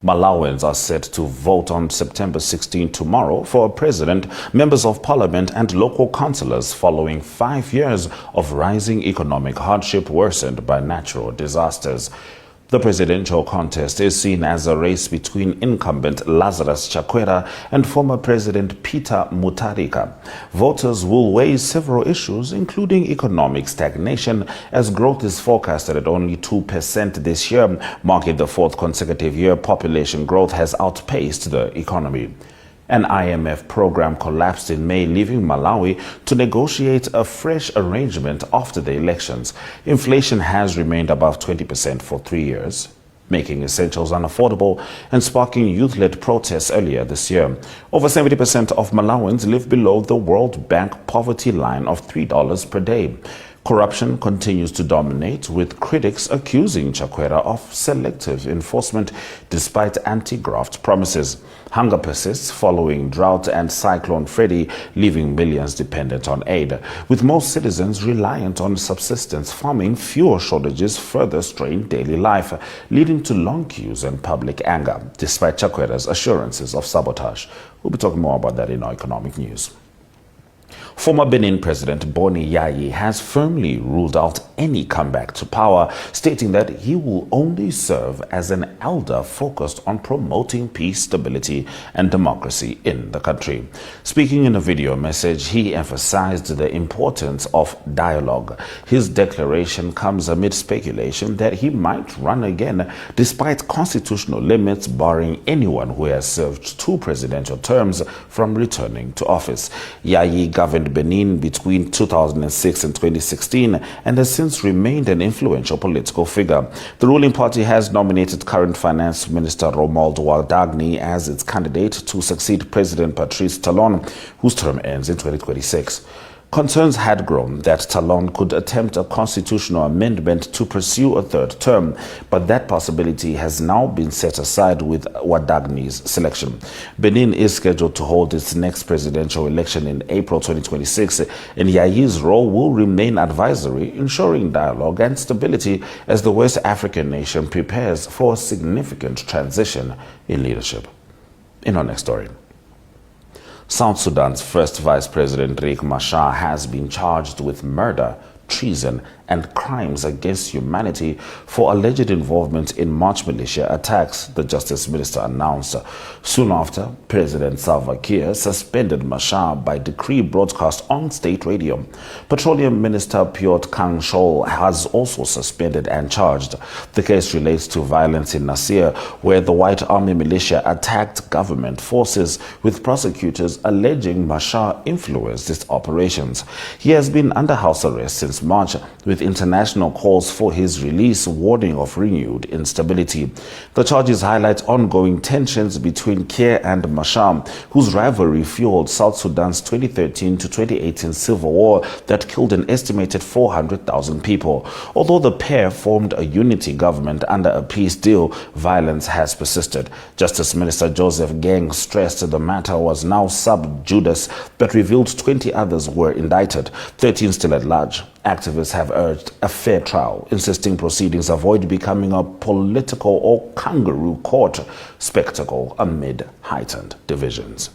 Malawians are set to vote on September 16 tomorrow for a president, members of parliament and local councillors following 5 years of rising economic hardship worsened by natural disasters. The presidential contest is seen as a race between incumbent Lazarus Chakwera and former President Peter Mutharika. Voters will weigh several issues, including economic stagnation, as growth is forecasted at only 2% this year, marking the fourth consecutive year population growth has outpaced the economy. An IMF program collapsed in May, leaving Malawi to negotiate a fresh arrangement after the elections. Inflation has remained above 20% for 3 years, making essentials unaffordable and sparking youth-led protests earlier this year. Over 70% of Malawians live below the World Bank poverty line of $3 per day. Corruption continues to dominate, with critics accusing Chakwera of selective enforcement despite anti-graft promises. Hunger persists following drought and Cyclone Freddy, leaving millions dependent on aid. With most citizens reliant on subsistence farming, fuel shortages further strain daily life, leading to long queues and public anger, despite Chakwera's assurances of sabotage. We'll be talking more about that in our economic news. Former Benin President Boni Yayi has firmly ruled out any comeback to power, stating that he will only serve as an elder focused on promoting peace, stability, and democracy in the country. Speaking in a video message, he emphasized the importance of dialogue. His declaration comes amid speculation that he might run again, despite constitutional limits barring anyone who has served 2 presidential terms from returning to office. Yayi governed Benin between 2006 and 2016 and has since remained an influential political figure. The ruling party has nominated current Finance Minister Romuald Waldagni as its candidate to succeed President Patrice Talon, whose term ends in 2026. Concerns had grown that Talon could attempt a constitutional amendment to pursue a 3rd term, but that possibility has now been set aside with Wadagni's selection. Benin is scheduled to hold its next presidential election in April 2026, and Yayi's role will remain advisory, ensuring dialogue and stability as the West African nation prepares for a significant transition in leadership. In our next story, South Sudan's first Vice President Riek Machar has been charged with murder, treason, and crimes against humanity for alleged involvement in March militia attacks, the Justice Minister announced. Soon after, President Salva Kiir suspended Machar by decree broadcast on state radio. Petroleum Minister Piotr Kang-Shol has also suspended and charged. The case relates to violence in Nasir, where the White Army militia attacked government forces, with prosecutors alleging Machar influenced its operations. He has been under house arrest since March, with international calls for his release warning of renewed instability. The charges highlight ongoing tensions between Kiir and Machar, whose rivalry fueled South Sudan's 2013 to 2018 civil war that killed an estimated 400,000 people. Although the pair formed a unity government under a peace deal, violence has persisted. Justice Minister Joseph Geng stressed the matter was now sub judice, but revealed 20 others were indicted, 13 still at large. Activists have urged a fair trial, insisting proceedings avoid becoming a political or kangaroo court spectacle amid heightened divisions.